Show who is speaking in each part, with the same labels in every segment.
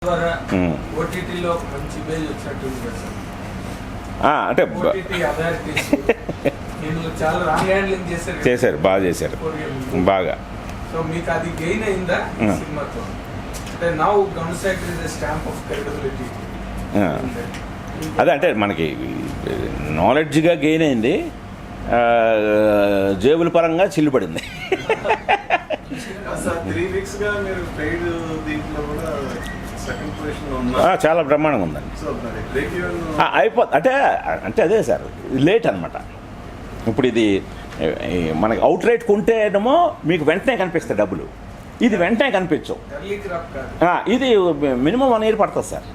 Speaker 1: ద్వారా ఓటీటీలో మంచి ఇమేజ్ వచ్చినట్టుంది కదా సార్.
Speaker 2: అంటే
Speaker 1: ఓటీటీ అథారిటీస్ చాలా రాంగ్ హ్యాండ్లింగ్
Speaker 2: చేశారు, బాగా చేశారు, బాగా.
Speaker 1: సో మీకు అది గెయిన్ అయిందా సినిమాతో? అంటే నౌ గౌన్సైట్ is the stamp of credibility.
Speaker 2: అదే అంటే మనకి నాలెడ్జ్గా గెయిన్ అయింది, జేబుల పరంగా చిల్లుపడింది.
Speaker 3: 3 weeks గా మీరు పెయిడ్ దీంట్లో కూడా సెకండ్ పొజిషన్ లో
Speaker 2: చాలా బ్రహ్మాండంగా ఉందండి. అంటే అంటే అదే సార్, లేట్ అనమాట. ఇప్పుడు ఇది మనకి అవుట్ రేట్ కొంటేనేమో మీకు వెంటనే కనిపిస్తాయి డబ్బులు, ఇది వెంటనే కనిపించవు. ఇది మినిమం 1 year పడుతుంది సార్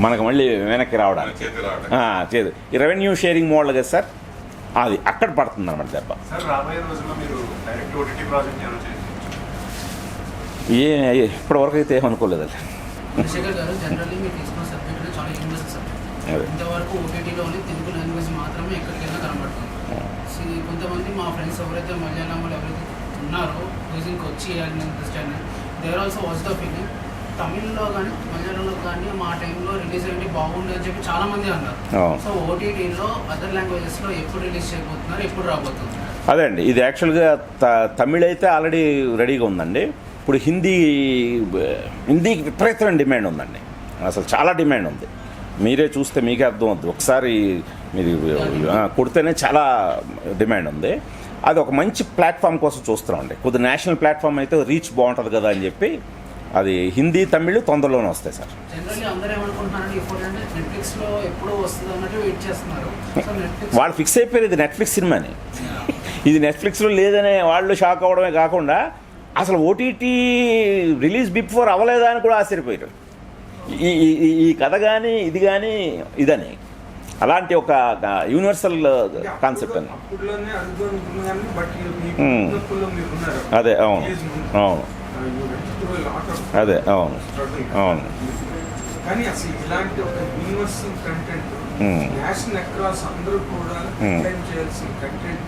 Speaker 2: మనకు మళ్ళీ వెనక్కి రావడానికి. చేదు ఈ రెవెన్యూ షేరింగ్ మోడల్ కదా సార్, అది అక్కడ పడుతుంది అనమాట దెబ్బ. ఇప్పటివరకు అయితే ఏమనుకోలేదు.
Speaker 4: ఇంతవరకు ఓటీటీలో ఓన్లీ తెలుగు లాంగ్వేజ్ మాత్రమే ఎక్కడికైనా కనబడుతుంది. కొంతమంది మా ఫ్రెండ్స్ ఎవరైతే మలయాళం వాళ్ళు ఎవరైతే ఉన్నారో మ్యూజిక్ వచ్చి understand there also watch the film. తమిళ్లో కానీ మలయాళంలో కానీ మా టైంలో రిలీజ్ అయ్యి బాగుంది అని చెప్పి చాలా మంది అన్నారు. సో ఓటీటీలో అదర్ లాంగ్వేజెస్లో ఎప్పుడు రిలీజ్ చేయబోతున్నారు, ఎప్పుడు రాబోతుంది?
Speaker 2: అదే అండి, ఇది యాక్చువల్గా తమిళ్ అయితే ఆల్రెడీ రెడీగా ఉందండి. ఇప్పుడు హిందీకి విపరీతమైన డిమాండ్ ఉందండి, అసలు చాలా డిమాండ్ ఉంది. మీరే చూస్తే మీకే అర్థం అవుతుంది. ఒకసారి మీరు కొడితేనే చాలా డిమాండ్ ఉంది. అది ఒక మంచి ప్లాట్ఫామ్ కోసం చూస్తున్నామండి. కొద్దిగా నేషనల్ ప్లాట్ఫామ్ అయితే రీచ్ బాగుంటుంది కదా అని చెప్పి అది హిందీ తమిళ్ తొందరలోనే వస్తాయి సార్. వాళ్ళు ఫిక్స్ అయిపోయారు ఇది నెట్ఫ్లిక్స్ సినిమాని. ఇది నెట్ఫ్లిక్స్లో లేదనే వాళ్ళు షాక్ అవ్వడమే కాకుండా అసలు ఓటీటీ రిలీజ్ బిఫోర్ అవ్వలేదా అని కూడా ఆశ్చర్యపోయారు. ఈ కథ కానీ ఇది కానీ ఇదని అలాంటి ఒక యూనివర్సల్ కాన్సెప్ట్ అని. అదే అవును అవును అదే అవును అవును.
Speaker 1: కానీ అసలు ఇలాంటి ఒక యూనివర్సల్ కంటెంట్ నేషనల్ అక్రాస్ అందరూ కూడా చేయాల్సిన కంటెంట్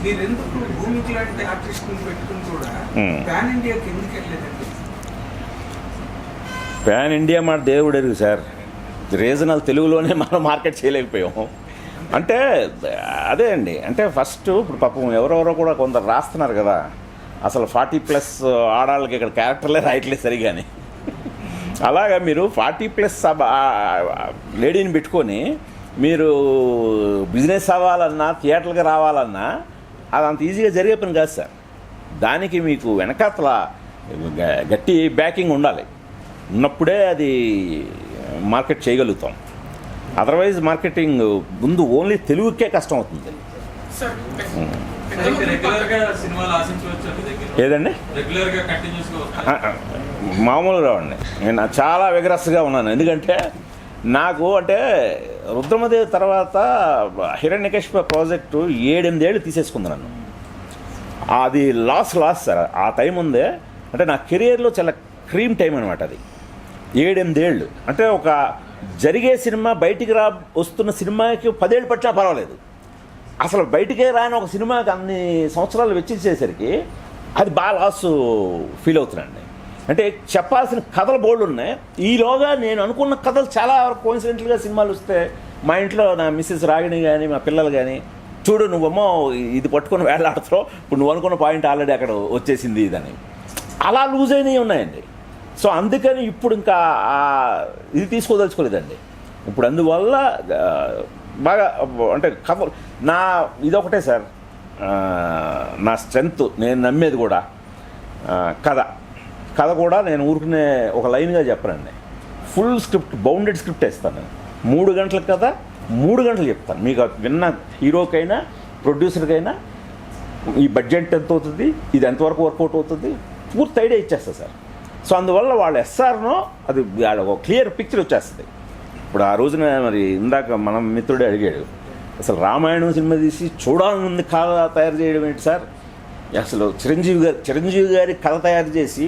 Speaker 1: మీరు ఎందుకు భూమికి లాంటి ఆర్టిస్ట్ పెట్టుకుని కూడా పాన్ ఇండియాకి ఎందుకు వెళ్ళలేదండి?
Speaker 2: పాన్ ఇండియా మాట దేవుడు ఎరుగు సార్, రీజనల్ తెలుగులోనే మనం మార్కెట్ చేయలేకపోయాము. అంటే అదే అండి, అంటే ఫస్ట్ ఇప్పుడు పాపం ఎవరెవరో కూడా కొందరు రాస్తున్నారు కదా, అసలు 40+ ఆడాళ్ళకి ఇక్కడ క్యారెక్టర్లే రాయట్లేదు సరిగాని. అలాగా మీరు 40+ లేడీని పెట్టుకొని మీరు బిజినెస్ అవ్వాలన్నా థియేటర్కి రావాలన్నా అది అంత ఈజీగా జరిగే పని కాదు సార్. దానికి మీకు వెనకాతల గట్టి బ్యాకింగ్ ఉండాలి, ఉన్నప్పుడే అది మార్కెట్ చేయగలుగుతాం. అదర్వైజ్ మార్కెటింగ్ ముందు ఓన్లీ తెలుగుకే కష్టం అవుతుంది. ఏదండి మామూలుగా అండి, నేను చాలా విగ్రస్గా ఉన్నాను. ఎందుకంటే నాకు అంటే రుద్రమదేవి తర్వాత హిరణ్యకశిప ప్రాజెక్టు 7-8 ఏళ్ళు తీసేసుకుంది నన్ను. అది లాస్ సార్. ఆ టైం ఉందే అంటే నా కెరియర్లో చాలా క్రీమ్ టైం అనమాట అది. 7-8 ఏళ్ళు అంటే ఒక జరిగే సినిమా బయటికి వస్తున్న సినిమాకి 10 ఏళ్ళు పట్టినా పర్వాలేదు, అసలు బయటికే రాని ఒక సినిమాకి అన్ని సంవత్సరాలు వెచ్చించేసరికి అది బాగా లాస్ ఫీల్ అవుతున్నాండి. అంటే చెప్పాల్సిన కథలు బోల్డ్ ఉన్నాయి, ఈలోగా నేను అనుకున్న కథలు చాలా కోయిన్సిడెంటల్గా సినిమాలు వస్తే మా ఇంట్లో నా మిస్సెస్ రాగిణి కానీ మా పిల్లలు కానీ, చూడు నువ్వమ్మో ఇది పట్టుకొని వేలాడుతావు, ఇప్పుడు నువ్వు అనుకున్న పాయింట్ ఆల్రెడీ అక్కడ వచ్చేసింది ఇదని, అలా లూజ్ అయినవి ఉన్నాయండి. సో అందుకని ఇప్పుడు ఇంకా ఇది తీసుకోదలుచుకోలేదండి. ఇప్పుడు అందువల్ల బాగా అంటే కథ ఇదొకటే సార్ నా స్ట్రెంగ్త్. నేను నమ్మేది కూడా కథ కూడా నేను ఊరుకునే ఒక లైన్గా చెప్పనండి. ఫుల్ స్క్రిప్ట్, బౌండెడ్ స్క్రిప్ట్ వేస్తాను నేను. 3 గంటల కథ 3 గంటలు చెప్తాను. మీకు విన్న హీరోకైనా ప్రొడ్యూసర్కైనా ఈ బడ్జెట్ ఎంత అవుతుంది, ఇది ఎంతవరకు వర్కౌట్ అవుతుంది, పూర్తి ఐడియా ఇచ్చేస్తుంది సార్. సో అందువల్ల వాళ్ళు ఎస్ఆర్నో అది ఒక క్లియర్ పిక్చర్ వచ్చేస్తుంది. ఇప్పుడు ఆ రోజున మరి ఇందాక మనం మిత్రుడే అడిగాడు, అసలు రామాయణం సినిమా తీసి చూడాలని కథ తయారు చేయడం ఏంటి సార్? అసలు చిరంజీవి గారి కథ తయారు చేసి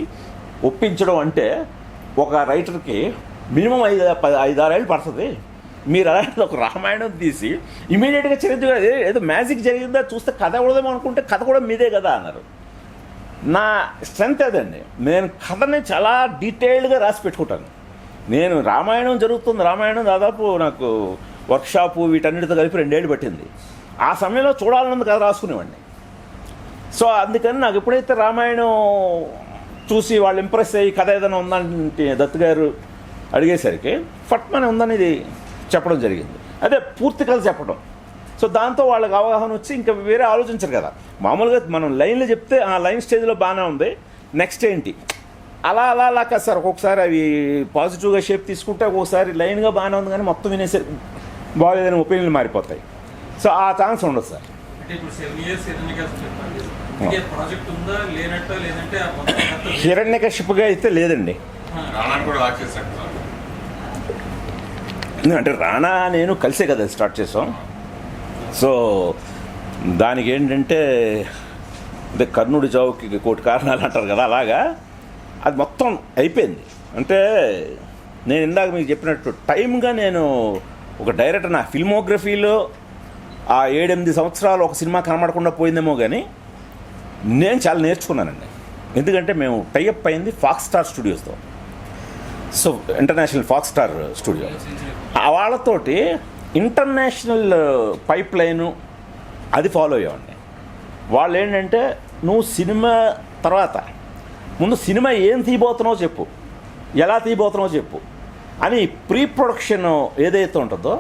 Speaker 2: ఒప్పించడం అంటే ఒక రైటర్కి మినిమం 5-6 ఏళ్ళు పడుతుంది. మీరు అలాంటి ఒక రామాయణం తీసి ఇమీడియట్గా చిరంజీవి గారు ఏదో మ్యాజిక్ జరిగిందా చూస్తే కథ ఎవడదేమో అనుకుంటే కథ కూడా మీదే కదా అన్నారు. నా స్ట్రెంత్ అదండి, నేను కథని చాలా డీటెయిల్డ్గా రాసి పెట్టుకుంటాను. నేను రామాయణం జరుగుతుంది, రామాయణం దాదాపు నాకు వర్క్షాపు వీటన్నిటితో కలిపి 2 ఏళ్ళు పట్టింది. ఆ సమయంలో చూడాలన్నది కథ రాసుకునేవాడిని. సో అందుకని నాకు ఎప్పుడైతే రామాయణం చూసి వాళ్ళు ఇంప్రెస్ అయ్యి కథ ఏదైనా ఉందంటే దత్తు గారు అడిగేసరికి ఫట్మని ఉందని ఇది చెప్పడం జరిగింది. అదే పూర్తి కథ చెప్పడం. సో దాంతో వాళ్ళకి అవగాహన వచ్చి ఇంకా వేరే ఆలోచించరు కదా. మామూలుగా మనం లైన్లు చెప్తే ఆ లైన్ స్టేజ్లో బాగానే ఉంది, నెక్స్ట్ ఏంటి అలా అలా అలా కాదు సార్. ఒక్కొక్కసారి అవి పాజిటివ్గా షేప్ తీసుకుంటే ఒక్కొక్కసారి లైన్గా బాగానే ఉంది కానీ మొత్తం వినేసరి బాగాలేదని ఒపీనియన్లు మారిపోతాయి. సో ఆ ఛాన్స్ ఉండదు సార్.
Speaker 1: అంటే ఇప్పుడు 7 years చెప్పండి, ప్రాజెక్ట్ ఉందా లేనట్ట, లేదంటే
Speaker 2: హిరణ్యకశిపుగా అయితే లేదండి. అంటే రాణా నేను కలిసే కదా స్టార్ట్ చేసాం. సో దానికి ఏంటంటే అదే కర్ణుడి చావుకి 1,00,00,000 కారణాలు అంటారు కదా, అలాగా అది మొత్తం అయిపోయింది. అంటే నేను ఇందాక మీకు చెప్పినట్టు టైమ్గా నేను ఒక డైరెక్టర్ నా ఫిల్మోగ్రఫీలో ఆ 7-8 సంవత్సరాలు ఒక సినిమా కనబడకుండా పోయిందేమో కానీ నేను చాలా నేర్చుకున్నానండి. ఎందుకంటే మేము టైఅప్ అయింది ఫాక్స్ స్టార్ స్టూడియోస్తో. So international Fox Star studio వాళ్ళతోటి ఇంటర్నేషనల్ పైప్ లైను అది ఫాలో అయ్యామండి. వాళ్ళు ఏంటంటే నువ్వు సినిమా తర్వాత ముందు సినిమా ఏం తీయబోతున్నావో చెప్పు, ఎలా తీయబోతున్నావో చెప్పు అని ప్రీ ప్రొడక్షన్ ఏదైతే ఉంటుందో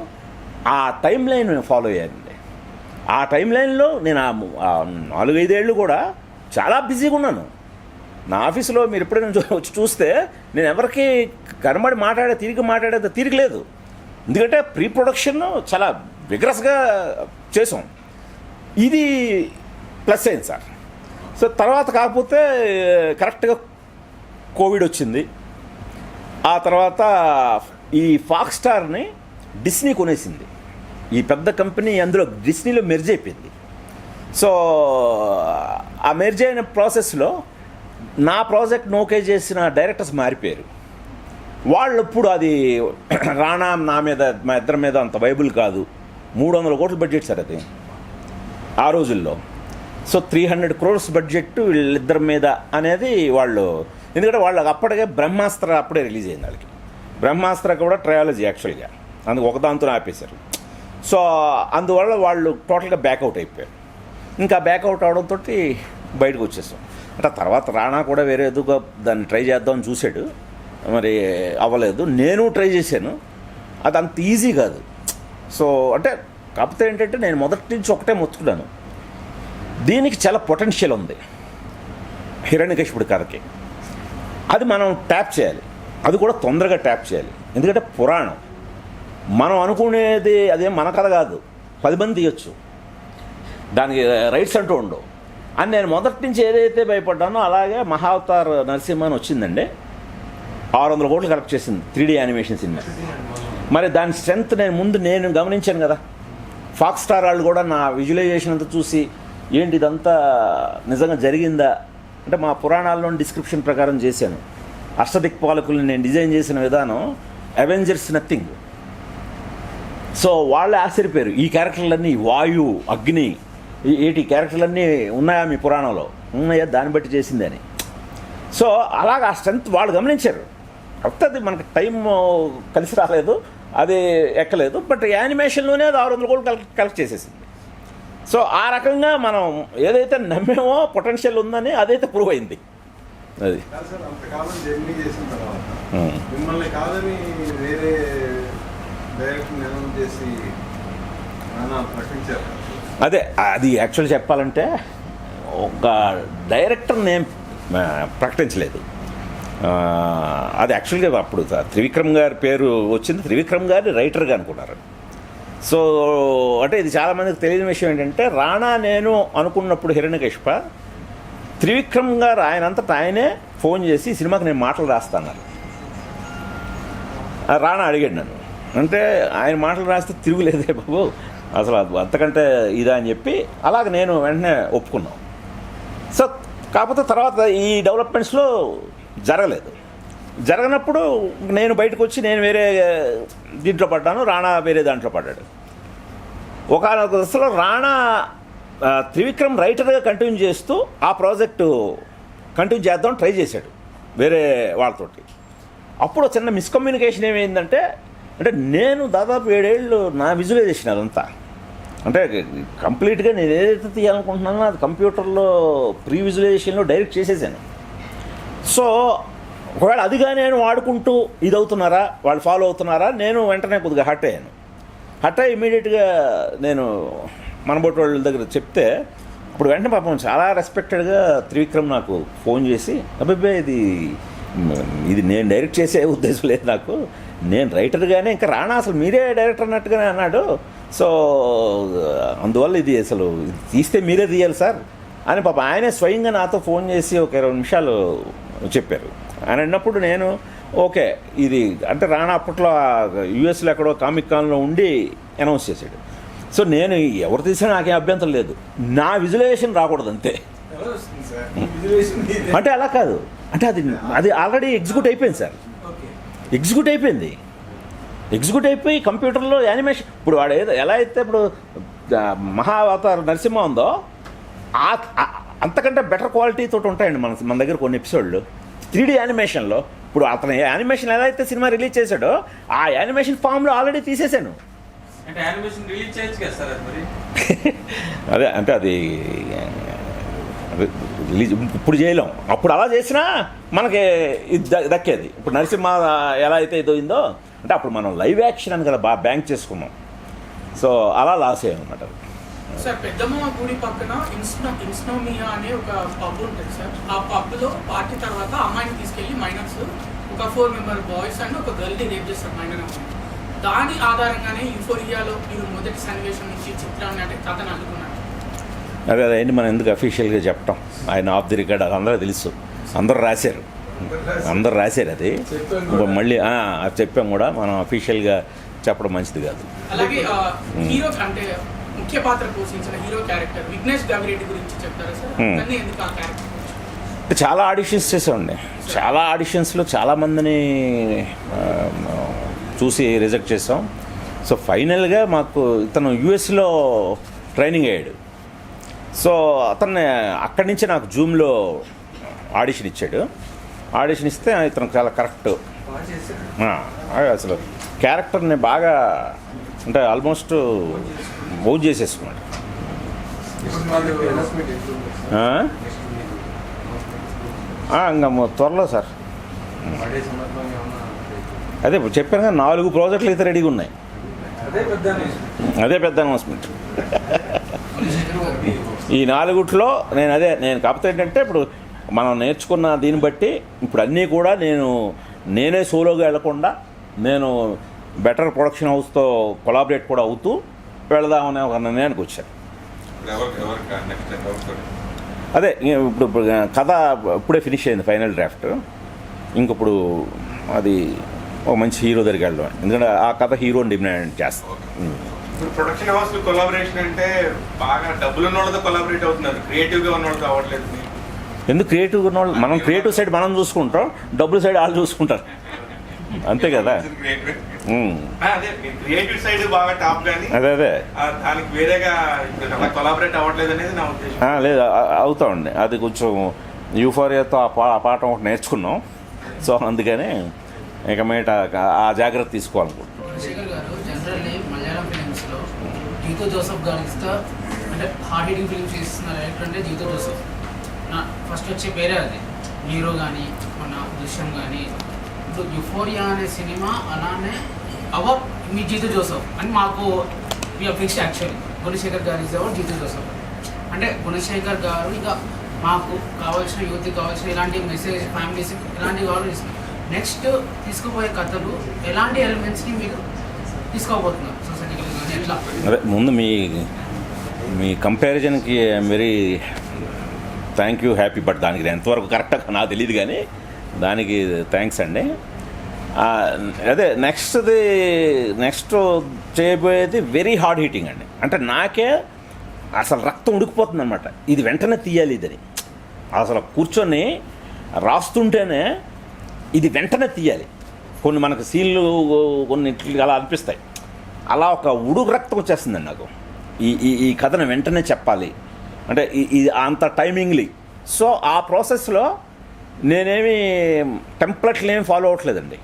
Speaker 2: ఆ టైం లైన్ ఫాలో అయ్యానండి. ఆ టైం లైన్లో నేను 4-5 ఏళ్ళు కూడా చాలా బిజీగా ఉన్నాను. నా ఆఫీసులో మీరు ఎప్పుడైనా వచ్చి చూస్తే నేను ఎవరికి కనబడి తిరిగి మాట్లాడేది తిరగలేదు. ఎందుకంటే ప్రీ ప్రొడక్షన్ చాలా విగ్రస్గా చేసాం. ఇది ప్లస్ అయింది సార్. సో తర్వాత కాకపోతే కరెక్ట్గా కోవిడ్ వచ్చింది. ఆ తర్వాత ఈ ఫాక్స్ స్టార్ని డిస్నీ కొనేసింది. ఈ పెద్ద కంపెనీ అందులో డిస్నీలో మెర్జ్ అయిపోయింది. సో ఆ మెర్జ్ అయిన ప్రాసెస్లో నా ప్రాజెక్ట్ నోకే చేసిన డైరెక్టర్స్ మారిపోయారు. వాళ్ళు ఇప్పుడు అది రాణా నా మీద మా ఇద్దరి మీద అంత వైబుల్ కాదు. 300 కోట్ల బడ్జెట్ సార్ అది ఆ రోజుల్లో. సో 300 crores బడ్జెట్ వీళ్ళిద్దరి మీద అనేది వాళ్ళు, ఎందుకంటే వాళ్ళకి అప్పటికే బ్రహ్మాస్త్ర అప్పుడే రిలీజ్ అయింది. వాళ్ళకి బ్రహ్మాస్త్ర కూడా ట్రయాలజీ యాక్చువల్గా, అందుకు ఒకదాంతో ఆపేశారు. సో అందువల్ల వాళ్ళు టోటల్గా బ్యాకౌట్ అయిపోయారు. ఇంకా బ్యాకౌట్ అవడంతో బయటకు వచ్చేసాం. అంటే తర్వాత రాణా కూడా వేరే ఎదుగా దాన్ని ట్రై చేద్దామని చూశాడు, మరి అవ్వలేదు. నేను ట్రై చేశాను, అది అంత ఈజీ కాదు. సో అంటే కాకపోతే ఏంటంటే నేను మొదటి నుంచి ఒకటే మొత్తుకున్నాను, దీనికి చాలా పొటెన్షియల్ ఉంది హిరణ్యకశిపుడి కథకి. అది మనం ట్యాప్ చేయాలి, అది కూడా తొందరగా ట్యాప్ చేయాలి. ఎందుకంటే పురాణం మనం అనుకునేది అదేం మన కథ కాదు, 10 మంది తీయొచ్చు, దానికి రైట్స్ అంటూ ఉండవు అని నేను మొదటి నుంచి ఏదైతే భయపడ్డానో అలాగే మహావతార్ నరసింహ అని వచ్చిందండి. 600 కోట్లు కలెక్ట్ చేసింది 3D యానిమేషన్ సినిమా. మరి దాని స్ట్రెంగ్త్ నేను గమనించాను కదా. ఫాక్స్ స్టార్ వాళ్ళు కూడా నా విజువలైజేషన్ అంతా చూసి ఏంటి ఇదంతా నిజంగా జరిగిందా అంటే, మా పురాణాల్లో డిస్క్రిప్షన్ ప్రకారం చేశాను. అష్టదిక్పాలకుల్ని నేను డిజైన్ చేసిన విధానం అవెంజర్స్ నథింగ్. సో వాళ్ళే ఆశ్చర్యపోయారు, ఈ క్యారెక్టర్లన్నీ వాయు, అగ్ని, ఏటి క్యారెక్టర్లన్నీ ఉన్నాయా మీ పురాణంలో? ఉన్నాయా, దాన్ని బట్టి చేసింది అని. సో అలాగ ఆ స్ట్రెంత్ వాళ్ళు గమనించారు. కాకపోతే అది మనకు టైం కలిసి రాలేదు, అది ఎక్కలేదు. బట్ యానిమేషన్లోనే అది 600 కోట్లు కలెక్ట్ చేసేసింది. సో ఆ రకంగా మనం ఏదైతే నమ్మేమో పొటెన్షియల్ ఉందని అదైతే ప్రూవ్ అయింది. అది
Speaker 3: సార్ అంతకాలం జర్నీ చేసిన తర్వాత మిమ్మల్ని కాదని వేరే డైరెక్టర్ అనౌన్స్ చేసి ప్రకటించారు.
Speaker 2: అదే అది యాక్చువల్ చెప్పాలంటే ఒక డైరెక్టర్ నేమ్ ప్రకటించలేదు. అది యాక్చువల్గా అప్పుడు త్రివిక్రమ్ గారి పేరు వచ్చింది, త్రివిక్రమ్ గారిని రైటర్గా అనుకున్నారు. సో అంటే ఇది చాలామందికి తెలియని విషయం ఏంటంటే, రాణా నేను అనుకున్నప్పుడు హిరణ్యకశిప త్రివిక్రమ్ గారు ఆయనంతటా ఆయనే ఫోన్ చేసి సినిమాకి నేను మాటలు రాస్తాన్నారు. రాణా అడిగాడు నన్ను, అంటే ఆయన మాటలు రాస్తే తిరుగులేదే బాబు అసలు అంతకంటే ఇదా అని చెప్పి అలాగే నేను వెంటనే ఒప్పుకున్నాం. సో కాకపోతే తర్వాత ఈ డెవలప్మెంట్స్లో జరగనప్పుడు నేను బయటకు వచ్చి నేను వేరే దీంట్లో పడ్డాను, రాణా వేరే దాంట్లో పడ్డాడు. ఒకనొక దశలో రాణా త్రివిక్రమ్ రైటర్గా కంటిన్యూ చేస్తూ ఆ ప్రాజెక్టు కంటిన్యూ చేద్దాం ట్రై చేశాడు వేరే వాళ్ళతోటి. అప్పుడు చిన్న మిస్కమ్యూనికేషన్ ఏమైందంటే, అంటే నేను దాదాపు 7 ఏళ్ళు నా విజువలైజేషన్ అదంతా, అంటే కంప్లీట్గా నేను ఏదైతే తీయాలనుకుంటున్నానో అది కంప్యూటర్లో ప్రీ విజువలైజేషన్లో డైరెక్ట్ చేసేసాను. సో ఒకవేళ అదిగా నేను వాడుకుంటూ ఇది అవుతున్నారా, వాళ్ళు ఫాలో అవుతున్నారా, నేను వెంటనే కొద్దిగా హర్ట్ అయ్యాను. హర్ట్ అయ్యి ఇమీడియట్గా నేను మనబోటి వాళ్ళ దగ్గర చెప్తే, ఇప్పుడు వెంటనే పాపం చాలా రెస్పెక్టెడ్గా త్రివిక్రమ్ నాకు ఫోన్ చేసి, అబ్బాయి ఇది నేను డైరెక్ట్ చేసే ఉద్దేశం లేదు నాకు, నేను రైటర్గానే, ఇంకా రానా అసలు మీరే డైరెక్టర్ అన్నట్టుగానే అన్నాడు, సో అందువల్ల ఇది అసలు ఇది తీస్తే మీరే తీయాలి సార్ అని పాప ఆయనే స్వయంగా నాతో ఫోన్ చేసి ఒక 20 నిమిషాలు చెప్పారు. ఆయన అన్నప్పుడు నేను ఓకే ఇది అంటే రానా అప్పట్లో యూఎస్లో ఎక్కడో కామిక్ కాన్లో ఉండి అనౌన్స్ చేశాడు. సో నేను ఎవరు తీసినా నాకేం అభ్యంతరం లేదు, నా విజువలైజేషన్ రాకూడదు అంతే.
Speaker 1: ఎవరు వస్తుంది సార్ విజువలైజేషన్ మీదే?
Speaker 2: అంటే అలా కాదు, అంటే అది ఆల్రెడీ ఎగ్జిక్యూట్ అయిపోయింది సార్,
Speaker 1: ఓకే.
Speaker 2: ఎగ్జిక్యూట్ అయిపోయి కంప్యూటర్లో యానిమేషన్. ఇప్పుడు వాడు ఎలా అయితే ఇప్పుడు మహావతార్ నరసింహ ఉందో అంతకంటే బెటర్ క్వాలిటీ తోటి ఉంటాయండి మన దగ్గర కొన్ని ఎపిసోడ్లు 3D యానిమేషన్లో. ఇప్పుడు అతను యానిమేషన్ ఎలా అయితే సినిమా రిలీజ్ చేశాడో ఆ యానిమేషన్ ఫామ్లో ఆల్రెడీ తీసేశాను.
Speaker 1: అంటే యానిమేషన్ రిలీజ్ చేయొచ్చు కదా సార్ అది మరి?
Speaker 2: అదే అంటే అది రిలీజ్ ఇప్పుడు చేయలేం, అప్పుడు అలా చేసినా మనకి ఇది దక్కేది. ఇప్పుడు నరసింహ ఎలా అయితే ఇదోయిందో అంటే అప్పుడు మనం లైవ్ యాక్షన్ అని కదా బాగా బ్యాంక్ చేసుకున్నాం, సో అలా లాస్ అయ్యాం అన్నమాట.
Speaker 4: సార్ పెద్దమ్మ గుడి పక్కన ఇన్స్నోమియా అనే ఒక పబ్ ఉంటుంది సార్. ఆ పబ్లో పార్టీ తర్వాత అమ్మాయిని తీసుకెళ్లి మైనర్స్ ఒక 4 మెంబర్ బాయ్స్ అండ్ ఒక గర్ల్ని రేప్ చేస్తారు మైనర్ అమ్మాయి. దాని ఆధారంగానే యూఫోరియాలో మీరు మొదటి సన్నివేశం నుంచి చిత్రాన్ని అంటే కథను అందుకున్నారు.
Speaker 2: అదే అదేంటి మనం ఎందుకు అఫీషియల్గా చెప్పటం, ఆయన ఆఫ్ ది రికార్డ్ అది అందరూ తెలుసు, అందరూ రాశారు అది. మళ్ళీ అది చెప్పాం కూడా, మనం అఫీషియల్గా చెప్పడం మంచిది కాదు.
Speaker 4: అలాగే హీరో అంటే ముఖ్య పాత్ర పోషించిన హీరో క్యారెక్టర్ విఘ్నేష్ గవిరెడ్డి గురించి చెప్తారా సార్? అతన్ని ఎందుకు ఆ క్యారెక్టర్?
Speaker 2: చాలా ఆడిషన్స్ చేసామండి, చాలా ఆడిషన్స్లో చాలామందిని చూసి రిజెక్ట్ చేసాం. సో ఫైనల్గా మాకు ఇతను యూఎస్లో ట్రైనింగ్ అయ్యాడు, సో అతన్ని అక్కడి నుంచి నాకు జూమ్లో ఆడిషన్ ఇచ్చాడు. ఆడిషన్ ఇస్తే ఇతను చాలా కరెక్ట్, అసలు క్యారెక్టర్ని బాగా అంటే ఆల్మోస్ట్ బౌజ్ చేసేసుకున్నాడు. ఇంకా త్వరలో సార్, అదే ఇప్పుడు చెప్పాను కదా 4 ప్రాజెక్టులు అయితే రెడీగా ఉన్నాయి, అదే పెద్ద అనౌన్స్మెంట్. ఈ 4 నేను కాకపోతే ఏంటంటే ఇప్పుడు మనం నేర్చుకున్న దీన్ని బట్టి ఇప్పుడు అన్నీ కూడా నేనే సోలోగా వెళ్లకుండా నేను బెటర్ ప్రొడక్షన్ హౌస్తో కొలాబరేట్ కూడా అవుతూ వెళదామనే ఒక నిర్ణయానికి వచ్చాను. అదే ఇప్పుడు కథ ఇప్పుడే ఫినిష్ అయింది, ఫైనల్ డ్రాఫ్ట్. ఇంకప్పుడు అది ఒక మంచి హీరో దగ్గరికి వెళ్ళడం, ఎందుకంటే ఆ కథ హీరోని డిమాండ్ చేస్తాం.
Speaker 3: ఇప్పుడు ప్రొడక్షన్ హౌస్ కొలాబరేషన్ అంటే బాగా డబ్బులు ఉన్న వాళ్ళతో కొలాబరేట్ అవుతున్నారు, క్రియేటివ్గా ఉన్న వాళ్ళతో అవ్వట్లేదు.
Speaker 2: ఎందుకు క్రియేటివ్గా ఉన్న వాళ్ళు, మనం క్రియేటివ్ సైడ్ మనం చూసుకుంటాం, డబ్బుల సైడ్ వాళ్ళు చూసుకుంటారు, అంతే కదా.
Speaker 3: అదే క్రియేటివ్ సైడ్ బాగా టాప్ కానీ
Speaker 2: అదే
Speaker 3: దానికి వేరేగా కొలాబరేట్ అవ్వట్లేదు అనేది నా ఉద్దేశం.
Speaker 2: లేదు అవుతామండి, అది కొంచెం యూఫోరియాతో ఆ పాఠం ఒకటి నేర్చుకున్నాం, సో అందుకని ఇక మీట ఆ జాగ్రత్త తీసుకోవాలనుకుంటున్నాం.
Speaker 4: శేఖర్ గారు జనరల్లీ మలయాళం ఫిలిమ్స్లో జీతో జోసెఫ్ గారు అంటే హార్డ్ హిటింగ్ ఫిలిమ్స్ ఇస్తున్న డైరెక్టర్ అంటే జీతో జోసెఫ్. నా ఫస్ట్ వచ్చే పేరే అది, హీరో కానీ మన దృశ్యం కానీ. ఇప్పుడు యుఫోరియా అనే సినిమా అలానే అవార్డ్ మీ జీతో జోసెఫ్ అని మాకు ఫిక్స్. యాక్చువల్లీ గుణశేఖర్ గారు ఇస్ అవార్డ్ జీతో జోసెఫ్ అంటే గుణశేఖర్ గారు ఇంకా మాకు కావాల్సిన యూత్కి కావాల్సిన ఇలాంటి మెసేజ్ ఫ్యామిలీస్ ఇలాంటివి కావాలి. నెక్స్ట్ తీసుకుపోయే కథలు ఎలాంటి ఎలిమెంట్స్ని మీరు తీసుకోబోతున్నారు సొసైటీకి కానీ ఎట్లా?
Speaker 2: అదే ముందు మీ కంపారిజన్కి I'm very thank you, happy. But దానికి ఎంతవరకు కరెక్ట్గా నాకు తెలియదు, కానీ దానికి థ్యాంక్స్ అండి. అదే నెక్స్ట్ చేయబోయేది వెరీ హార్డ్ హీటింగ్ అండి. అంటే నాకే అసలు రక్తం ఉడికిపోతుంది అనమాట, ఇది వెంటనే తీయాలి ఇదని. అసలు కూర్చొని రాస్తుంటేనే ఇది వెంటనే తీయాలి. కొన్ని మనకు సీన్లు కొన్ని అలా అనిపిస్తాయి, అలా ఒక ఉడుకు రక్తం వచ్చేస్తుందండి నాకు. ఈ కథను వెంటనే చెప్పాలి అంటే ఇది అంత టైమింగ్లీ. సో ఆ ప్రాసెస్లో నేనేమి టెంప్లెట్లు ఏమి ఫాలో అవ్వట్లేదండి.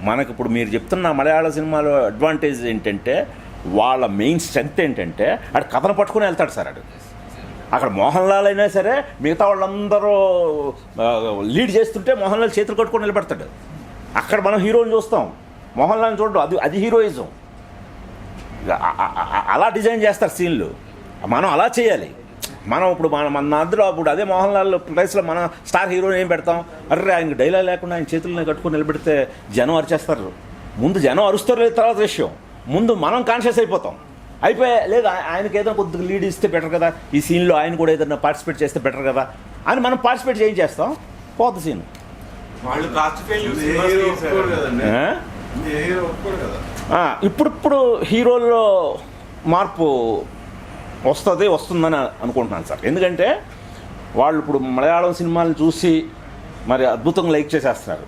Speaker 2: మనకి ఇప్పుడు మీరు చెప్తున్న మలయాళ సినిమాలో అడ్వాంటేజ్ ఏంటంటే వాళ్ళ మెయిన్ స్ట్రెంగ్త్ ఏంటంటే అక్కడ కథను పట్టుకుని వెళ్తాడు సార్ అడు. అక్కడ మోహన్ లాల్ అయినా సరే మిగతా వాళ్ళందరూ లీడ్ చేస్తుంటే మోహన్ లాల్ చేతులు కట్టుకొని నిలబెడతాడు. అక్కడ మనం హీరోని చూస్తాం, మోహన్ లాల్ని చూడడం అది హీరోయిజం. అలా డిజైన్ చేస్తారు సీన్లు, మనం అలా చేయాలి. మనం ఇప్పుడు మన అందులో ఇప్పుడు అదే మోహన్ లాల్ ప్లేస్లో మన స్టార్ హీరోని ఏం పెడతాం? అర్రే ఆయన డైలాగ్ లేకుండా ఆయన చేతులను కట్టుకొని నిలబెడితే జనం అరిచేస్తారు. ముందు జనం అరుస్తారు లేదు తర్వాత విషయం, ముందు మనం కాన్షియస్ అయిపోతాం. లేదు ఆయనకి ఏదైనా కొద్దిగా లీడ్ ఇస్తే బెటర్ కదా, ఈ సీన్లో ఆయన కూడా ఏదైనా పార్టిసిపేట్ చేస్తే బెటర్ కదా అని మనం పార్టిసిపేట్ చేస్తాం, పోద్ది సీన్.
Speaker 3: వాళ్ళు
Speaker 2: ఇప్పుడు హీరోల్లో మార్పు వస్తుందని అనుకుంటున్నాను సార్. ఎందుకంటే వాళ్ళు ఇప్పుడు మలయాళం సినిమాలను చూసి మరి అద్భుతంగా లైక్ చేసేస్తున్నారు.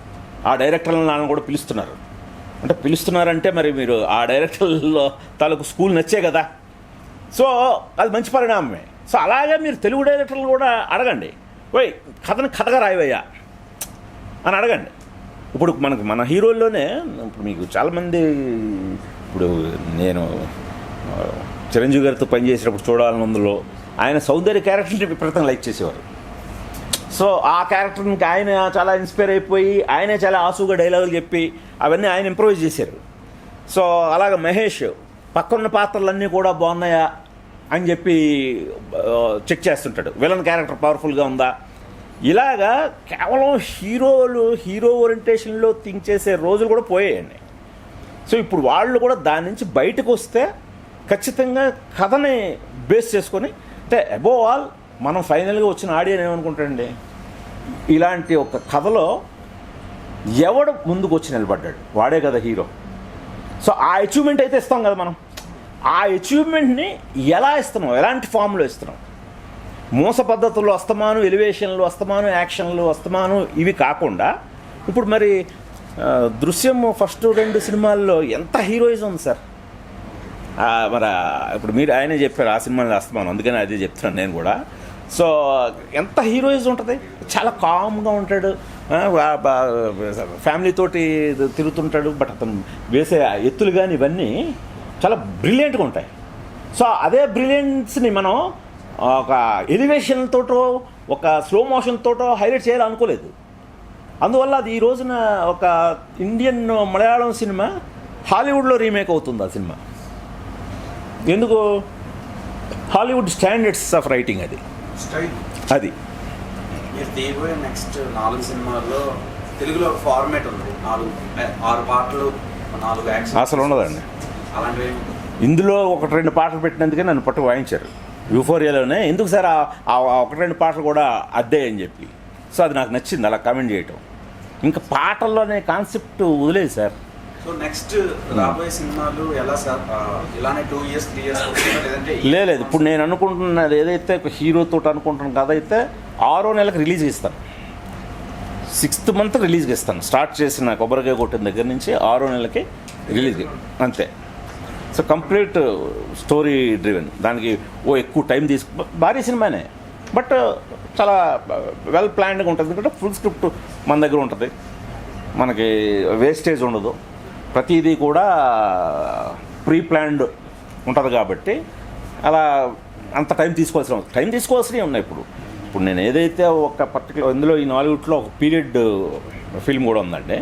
Speaker 2: ఆ డైరెక్టర్లను కూడా పిలుస్తున్నారు. అంటే పిలుస్తున్నారంటే మరి మీరు ఆ డైరెక్టర్లో తాలూకు స్కూల్ నచ్చే కదా, సో అది మంచి పరిణామమే. సో అలాగే మీరు తెలుగు డైరెక్టర్లు కూడా అడగండి, ఓయ్ కథగా రాయవయ్యా అని అడగండి. ఇప్పుడు మన హీరోల్లోనే ఇప్పుడు మీకు చాలామంది, ఇప్పుడు నేను చిరంజీవి గారితో పనిచేసినప్పుడు చూడాలన్నందులో ఆయన సౌందర్య క్యారెక్టర్ని విపరీతంగా లైక్ చేసేవారు. సో ఆ క్యారెక్టర్కి ఆయన చాలా ఇన్స్పైర్ అయిపోయి ఆయనే చాలా ఆసుగా డైలాగులు చెప్పి అవన్నీ ఆయన ఇంప్రూవైజ్ చేశారు. సో అలాగే మహేష్ పక్కన్న పాత్రలన్నీ కూడా బాగున్నాయా అని చెప్పి చెక్ చేస్తుంటాడు, విలన్ క్యారెక్టర్ పవర్ఫుల్గా ఉందా. ఇలాగా కేవలం హీరో ఓరియంటేషన్లో థింక్ చేసే రోజులు కూడా పోయాయండి. సో ఇప్పుడు వాళ్ళు కూడా దాని నుంచి బయటకు వస్తే ఖచ్చితంగా కథని బేస్ చేసుకొని, అంటే అబోవ్ ఆల్ మనం ఫైనల్గా వచ్చిన ఆడియన్ ఏమనుకుంటాడండి, ఇలాంటి ఒక కథలో ఎవడు ముందుకు వచ్చి నిలబడ్డాడు వాడే కదా హీరో. సో ఆ అచీవ్మెంట్ అయితే ఇస్తాం కదా మనం. ఆ అచీవ్మెంట్ని ఎలా ఇస్తున్నాం, ఎలాంటి ఫామ్లో ఇస్తున్నాం? మోస పద్ధతుల్లో అస్తమాను ఎలివేషన్లు, అస్తమాను యాక్షన్లు, అస్తమాను ఇవి కాకుండా ఇప్పుడు మరి దృశ్యం ఫస్ట్ 2 సినిమాల్లో ఎంత హీరోయిజం ఉంది సార్. మరి ఇప్పుడు మీరు ఆయనే చెప్పారు ఆ సినిమాలో అస్తమానం, అందుకని అదే చెప్తున్నాను నేను కూడా. సో ఎంత హీరోయిజం ఉంటుంది, చాలా కామ్గా ఉంటాడు, ఫ్యామిలీతోటి తిరుగుతుంటాడు. బట్ అతను వేసే ఎత్తులు కానీ ఇవన్నీ చాలా బ్రిలియంట్గా ఉంటాయి. సో అదే బ్రిలియన్స్ని మనం ఒక ఎలివేషన్ తోటో ఒక స్లో మోషన్ తోటో హైలైట్ చేయాలనుకోలేదు. అందువల్ల అది ఈ రోజున ఒక ఇండియన్ మలయాళం సినిమా హాలీవుడ్లో రీమేక్ అవుతుంది. ఆ సినిమా ఎందుకు? హాలీవుడ్ స్టాండర్డ్స్ ఆఫ్ రైటింగ్ అది
Speaker 5: మీరు తీయబోయే నెక్స్ట్ 4 సినిమాల్లో తెలుగులో ఒక ఫార్మేట్ ఉంది, 6 పాటలు 4 యాక్షన్
Speaker 2: అసలు ఉండదండి.
Speaker 5: అలాంటివి
Speaker 2: ఇందులో 1-2 పాటలు పెట్టినందుకే నన్ను పట్టు వాయించారు యూఫోరియాలోనే. ఎందుకు సార్ ఆ 1-2 పాటలు కూడా అద్దే అని చెప్పి. సో అది నాకు నచ్చింది అలా కామెంట్ చేయటం. ఇంకా పాటల్లోనే కాన్సెప్ట్ వదిలేదు సార్.
Speaker 5: సో నెక్స్ట్ రాబోయే సినిమాలు ఎలా సార్, ఇలానే 2 years 3 years లేదంటే
Speaker 2: లేదు ఇప్పుడు నేను అనుకుంటున్నది ఏదైతే హీరోతో అనుకుంటున్న కథ అయితే 6వ నెలకు రిలీజ్ ఇస్తాను, 6th month రిలీజ్కి ఇస్తాను. స్టార్ట్ చేసిన కొబ్బరికాయ కొట్టిన దగ్గర నుంచి 6వ నెలకి రిలీజ్ అంతే. సో కంప్లీట్ స్టోరీ డ్రివెన్, దానికి ఎక్కువ టైం భారీ సినిమానే బట్ చాలా వెల్ ప్లాన్డ్గా ఉంటుంది. ఎందుకంటే ఫుల్ స్క్రిప్ట్ మన దగ్గర ఉంటుంది, మనకి వేస్టేజ్ ఉండదు, ప్రతిదీ కూడా ప్రీ ప్లాన్డ్ ఉంటుంది. కాబట్టి అలా అంత టైం తీసుకోవాల్సినవి ఉన్నాయి. ఇప్పుడు నేను ఏదైతే ఒక పర్టికులర్ ఇందులో ఈ 4 ఒక పీరియడ్ ఫిల్మ్ కూడా ఉందండి.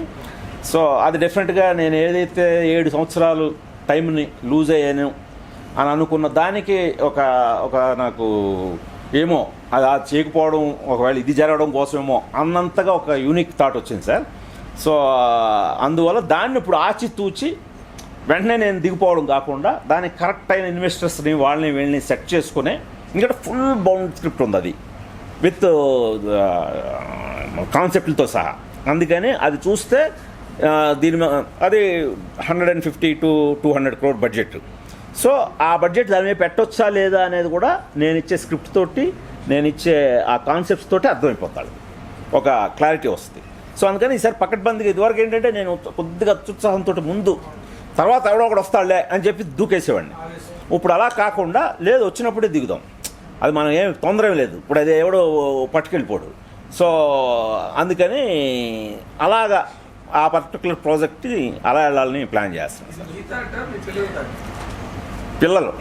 Speaker 2: సో అది డెఫినెట్గా నేను ఏదైతే 7 సంవత్సరాలు టైంని లూజ్ అయ్యాను అని అనుకున్న దానికి ఒక నాకు ఏమో అది చేయకపోవడం, ఒకవేళ ఇది జరగడం కోసమేమో అన్నంతగా ఒక యూనిక్ థాట్ వచ్చింది సార్. సో అందువల్ల దాన్ని ఇప్పుడు ఆచితూచి వెంటనే నేను దిగిపోవడం కాకుండా దానికి కరెక్ట్ అయిన ఇన్వెస్టర్స్ని వీళ్ళని సెట్ చేసుకుని, ఎందుకంటే ఫుల్ బౌండ్ స్క్రిప్ట్ ఉంది అది విత్ కాన్సెప్ట్లతో సహా. అందుకని అది చూస్తే దీని అది 150 to 200 crore బడ్జెట్. సో ఆ బడ్జెట్ దాని మీద పెట్టొచ్చా లేదా అనేది కూడా నేను ఇచ్చే స్క్రిప్ట్ తోటి, నేను ఇచ్చే ఆ కాన్సెప్ట్స్ తోటి అర్థమైపోతాడు, ఒక క్లారిటీ వస్తుంది. సో అందుకని ఈసారి పకడ్బందీగా ఇదివరకు ఏంటంటే నేను కొద్దిగా అత్యుత్సాహంతో ముందు తర్వాత ఎవడో ఒకడు వస్తాడులే అని చెప్పి దూకేసేవాడిని. ఇప్పుడు అలా కాకుండా లేదు వచ్చినప్పుడే దిగుదాం, అది మనం ఏం తొందర లేదు, ఇప్పుడు అది ఎవడో పట్టుకెళ్ళిపోడు. సో అందుకని అలాగా ఆ పర్టికులర్ ప్రాజెక్ట్కి అలా వెళ్ళాలని ప్లాన్ చేస్తున్నాను
Speaker 1: ఇది గీత అంట మీ పిల్లలు
Speaker 2: పిల్లలు